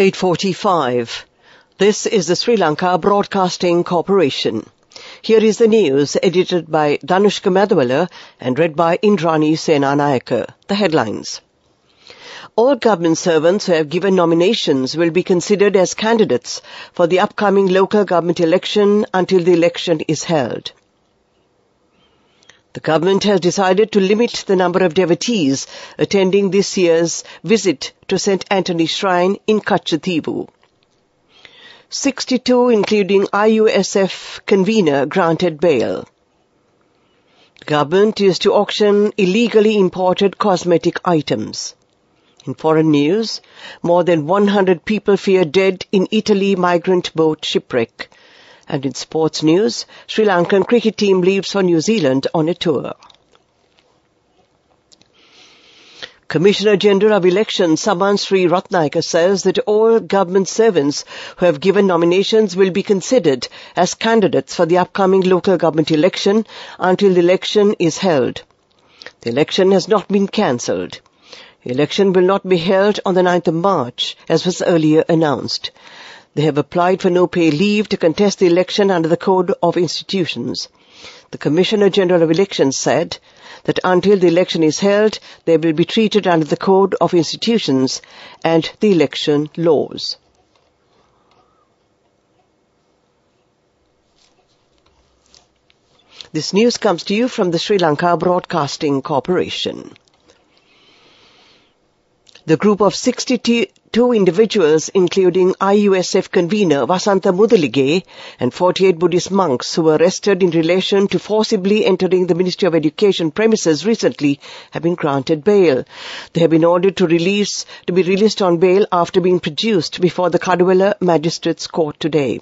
8:45. This is the Sri Lanka Broadcasting Corporation. Here is the news edited by Danushka Madhwala and read by Indrani Senanayaka. The headlines. All government servants who have given nominations will be considered as candidates for the upcoming local government election until the election is held. The government has decided to limit the number of devotees attending this year's visit to St. Anthony's Shrine in Katchathivu. 62, including IUSF convener, granted bail. The government is to auction illegally imported cosmetic items. In foreign news, more than 100 people feared dead in Italy migrant boat shipwreck. And in sports news, Sri Lankan cricket team leaves for New Zealand on a tour. Commissioner General of Elections Saman Sri Ratnayaka says that all government servants who have given nominations will be considered as candidates for the upcoming local government election until the election is held. The election has not been cancelled. The election will not be held on the 9th of March, as was earlier announced. They have applied for no-pay leave to contest the election under the Code of Institutions. The Commissioner General of Elections said that until the election is held, they will be treated under the Code of Institutions and the election laws. This news comes to you from the Sri Lanka Broadcasting Corporation. The group of 62 individuals, including IUSF convener Vasantha Mudalige and 48 Buddhist monks who were arrested in relation to forcibly entering the Ministry of Education premises recently, have been granted bail. They have been ordered to be released on bail after being produced before the Kaduwala Magistrates Court today.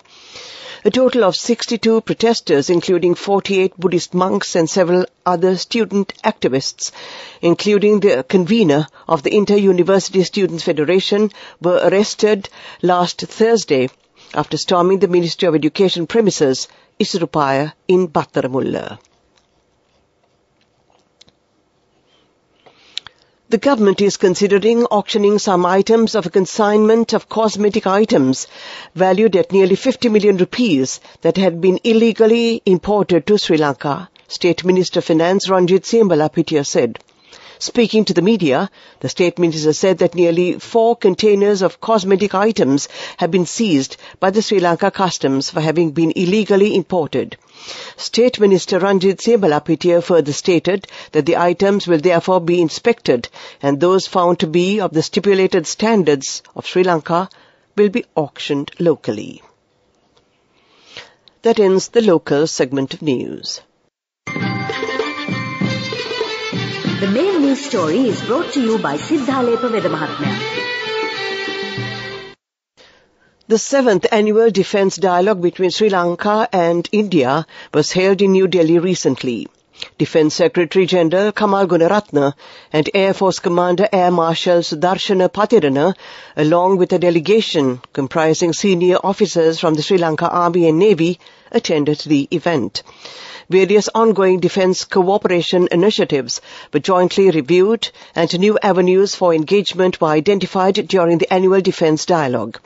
A total of 62 protesters, including 48 Buddhist monks and several other student activists, including the convener of the Inter-University Students' Federation, were arrested last Thursday after storming the Ministry of Education premises, Isurupaya in Battaramulla. The government is considering auctioning some items of a consignment of cosmetic items valued at nearly 50 million rupees that had been illegally imported to Sri Lanka, State Minister of Finance Ranjit Siambalapitiya said. Speaking to the media, the State Minister said that nearly 4 containers of cosmetic items have been seized by the Sri Lanka Customs for having been illegally imported. State Minister Ranjit Siambalapitiya further stated that the items will therefore be inspected and those found to be of the stipulated standards of Sri Lanka will be auctioned locally. That ends the local segment of news. The main news story is brought to you by Siddhalepa Vedamahatmya. The 7th annual Defence Dialogue between Sri Lanka and India was held in New Delhi recently. Defence Secretary General Kamal Gunaratne and Air Force Commander Air Marshal Sudarshana Patirana, along with a delegation comprising senior officers from the Sri Lanka Army and Navy, attended the event. Various ongoing defence cooperation initiatives were jointly reviewed and new avenues for engagement were identified during the annual Defence Dialogue.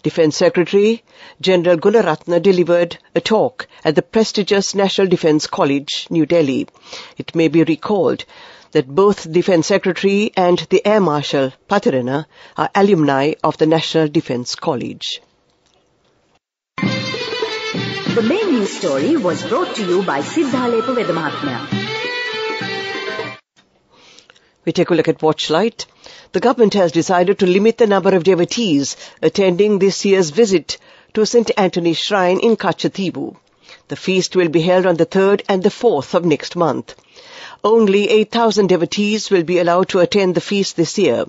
Defence Secretary General Gunaratne delivered a talk at the prestigious National Defence College, New Delhi. It may be recalled that both Defence Secretary and the Air Marshal Patirana are alumni of the National Defence College. The main news story was brought to you by Siddhalepa Vedamahatmya. We take a look at Watchlight. The government has decided to limit the number of devotees attending this year's visit to St. Anthony's Shrine in Katchathivu. The feast will be held on the 3rd and the 4th of next month. Only 8,000 devotees will be allowed to attend the feast this year.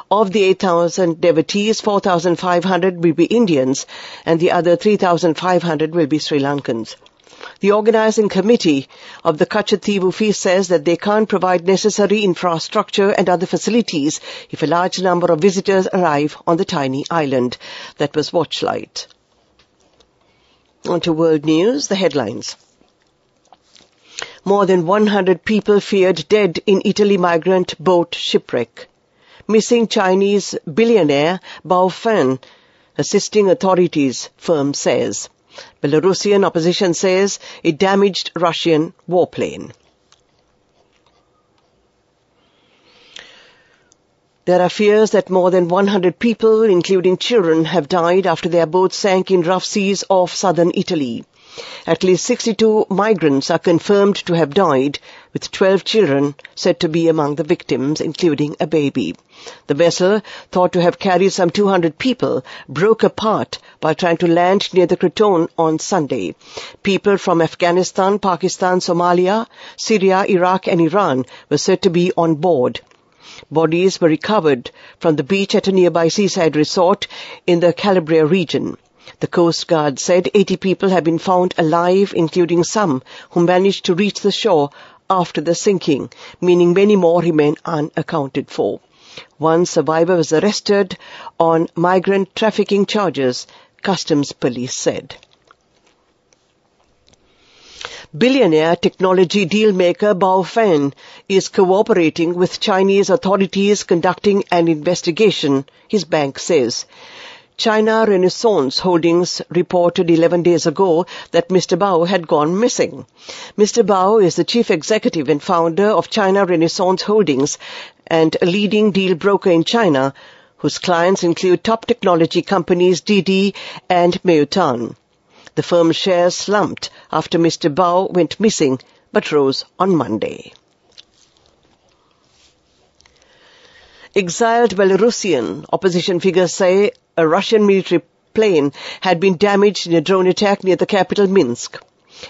Of the 8,000 devotees, 4,500 will be Indians and the other 3,500 will be Sri Lankans. The organizing committee of the Katchathivu feast says that they can't provide necessary infrastructure and other facilities if a large number of visitors arrive on the tiny island. That was Watchlight. On to world news, the headlines. More than 100 people feared dead in Italy migrant boat shipwreck. Missing Chinese billionaire Bao Fan, assisting authorities, firm says. Belarusian opposition says it damaged Russian warplane. There are fears that more than 100 people, including children, have died after their boat sank in rough seas off southern Italy. At least 62 migrants are confirmed to have died, with 12 children said to be among the victims, including a baby. The vessel, thought to have carried some 200 people, broke apart while trying to land near the Crotone on Sunday. People from Afghanistan, Pakistan, Somalia, Syria, Iraq and Iran were said to be on board. Bodies were recovered from the beach at a nearby seaside resort in the Calabria region. The Coast Guard said 80 people have been found alive, including some who managed to reach the shore after the sinking, meaning many more remain unaccounted for. One survivor was arrested on migrant trafficking charges, Customs Police said. Billionaire technology dealmaker Bao Fan is cooperating with Chinese authorities conducting an investigation, his bank says. China Renaissance Holdings reported 11 days ago that Mr. Bao had gone missing. Mr. Bao is the chief executive and founder of China Renaissance Holdings and a leading deal broker in China, whose clients include top technology companies Didi and Meituan. The firm's shares slumped after Mr. Bao went missing, but rose on Monday. Exiled Belarusian opposition figures say a Russian military plane had been damaged in a drone attack near the capital Minsk.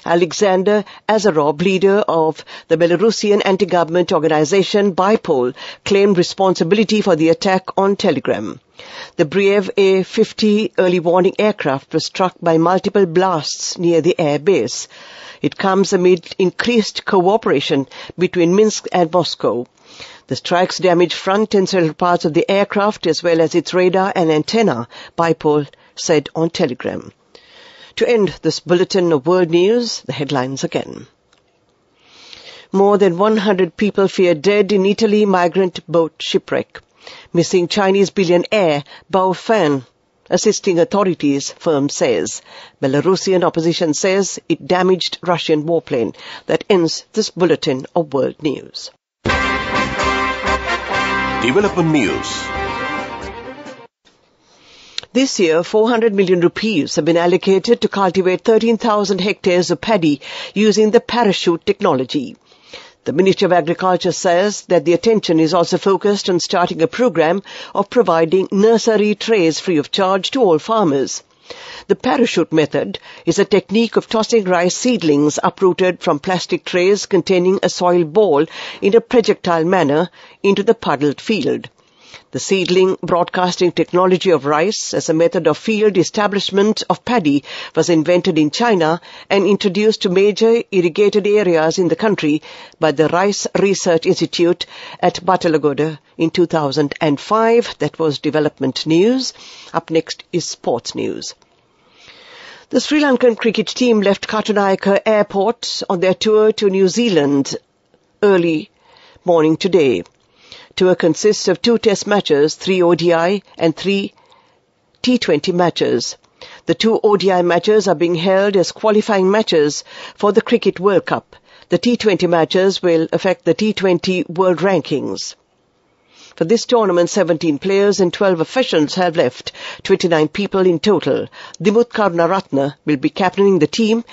Alexander Azarov, leader of the Belarusian anti-government organization BIPOL, claimed responsibility for the attack on Telegram. The Briev A-50 early warning aircraft was struck by multiple blasts near the air base. It comes amid increased cooperation between Minsk and Moscow. The strikes damaged front and several parts of the aircraft as well as its radar and antenna, BIPOL said on Telegram. To end this bulletin of world news, the headlines again. More than 100 people feared dead in Italy migrant boat shipwreck. Missing Chinese billionaire Bao Fan, assisting authorities, firm says. Belarusian opposition says it damaged Russian warplane. That ends this bulletin of world news. Development news. This year, 400 million rupees have been allocated to cultivate 13,000 hectares of paddy using the parachute technology. The Ministry of Agriculture says that the attention is also focused on starting a program of providing nursery trays free of charge to all farmers. The parachute method is a technique of tossing rice seedlings uprooted from plastic trays containing a soil ball in a projectile manner into the puddled field. The seedling broadcasting technology of rice as a method of field establishment of paddy was invented in China and introduced to major irrigated areas in the country by the Rice Research Institute at Batalagoda in 2005. That was development news. Up next is sports news. The Sri Lankan cricket team left Katunayake Airport on their tour to New Zealand early morning today. Tour consists of 2 test matches, 3 ODI and 3 T20 matches. The 2 ODI matches are being held as qualifying matches for the Cricket World Cup. The T20 matches will affect the T20 World Rankings. For this tournament, 17 players and 12 officials have left, 29 people in total. Dimut Karunaratne will be captaining the team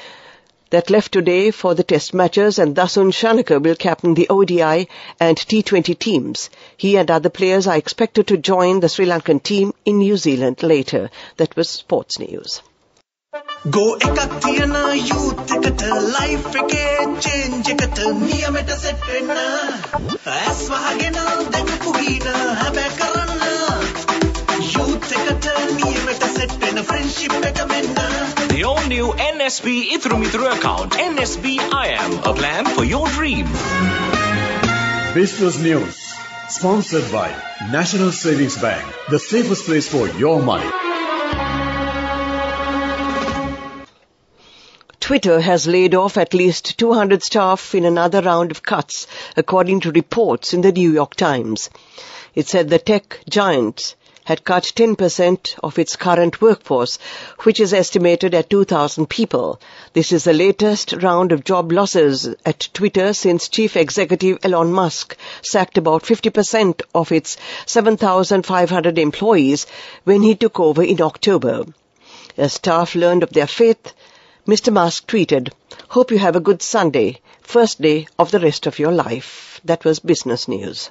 that left today for the test matches, and Dasun Shanaka will captain the ODI and T20 teams. He and other players are expected to join the Sri Lankan team in New Zealand later. That was sports news. Go ekatiyana youth ekata life eke change ekata niyameta set wenna as wahagena dekapu gina habe karanna youth ekata niyameta set wenna friendship eka menna. The all-new NSB Ithumitru account, NSB IAM, a plan for your dream. Business News, sponsored by National Savings Bank, the safest place for your money. Twitter has laid off at least 200 staff in another round of cuts, according to reports in the New York Times. It said the tech giant had cut 10% of its current workforce, which is estimated at 2,000 people. This is the latest round of job losses at Twitter since Chief Executive Elon Musk sacked about 50% of its 7,500 employees when he took over in October. As staff learned of their fate, Mr. Musk tweeted, "Hope you have a good Sunday, first day of the rest of your life." That was business news.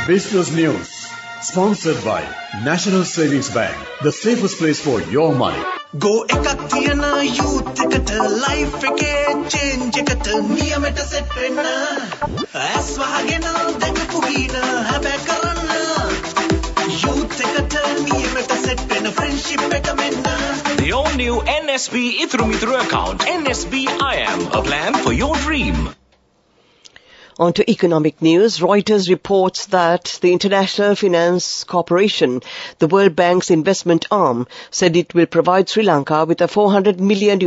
Business News, sponsored by National Savings Bank, the safest place for your money. Go ekak thiyana youth ekata life eke change ekata niyamata set wenna as wahagena dakapu hina habe karanna youth ekata niyamata set wenna friendship eka menna. The all-new NSB Ithru account, NSB IAM, a plan for your dream. On to economic news. Reuters reports that the International Finance Corporation, the World Bank's investment arm, said it will provide Sri Lanka with a $400 million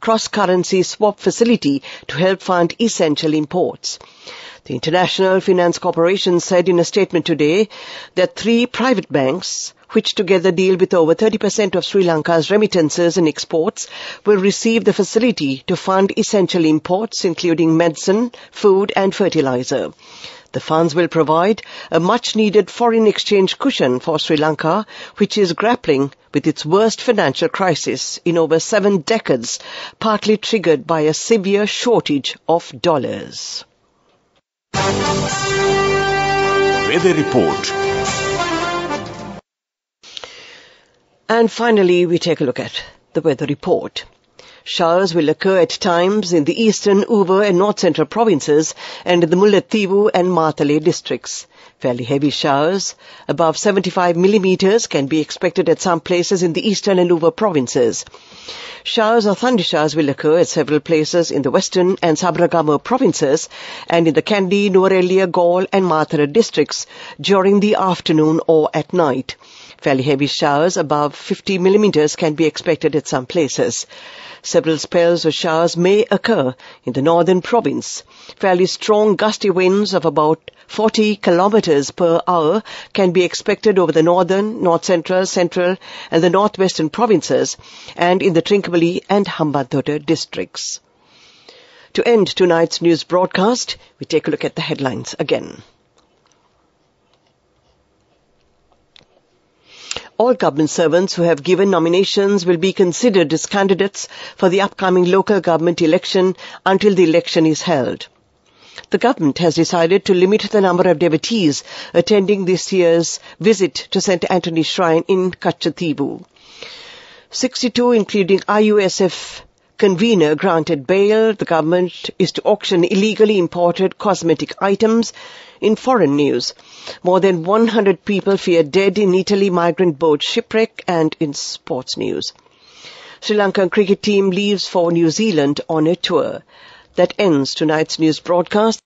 cross-currency swap facility to help fund essential imports. The International Finance Corporation said in a statement today that 3 private banks, which together deal with over 30% of Sri Lanka's remittances and exports, will receive the facility to fund essential imports, including medicine, food and fertilizer. The funds will provide a much-needed foreign exchange cushion for Sri Lanka, which is grappling with its worst financial crisis in over 7 decades, partly triggered by a severe shortage of dollars. Weather report. And finally, we take a look at the weather report. Showers will occur at times in the eastern, Uva and north-central provinces and in the Mullaitivu and Matale districts. Fairly heavy showers, above 75 millimeters, can be expected at some places in the eastern and Uva provinces. Showers or thundershowers will occur at several places in the western and Sabragama provinces and in the Kandy, Nuwara, Galle and Matara districts during the afternoon or at night. Fairly heavy showers above 50 millimeters can be expected at some places. Several spells of showers may occur in the northern province. Fairly strong gusty winds of about 40 kilometers per hour can be expected over the northern, north-central, central and the northwestern provinces and in the Trincomalee and Hambantota districts. To end tonight's news broadcast, we take a look at the headlines again. All government servants who have given nominations will be considered as candidates for the upcoming local government election until the election is held. The government has decided to limit the number of devotees attending this year's visit to St. Anthony's Shrine in Katchativu. 62, including IUSF convener, granted bail. The government is to auction illegally imported cosmetic items. In foreign news, more than 100 people fear dead in Italy migrant boat shipwreck. And in sports news, Sri Lankan cricket team leaves for New Zealand on a tour. That ends tonight's news broadcast.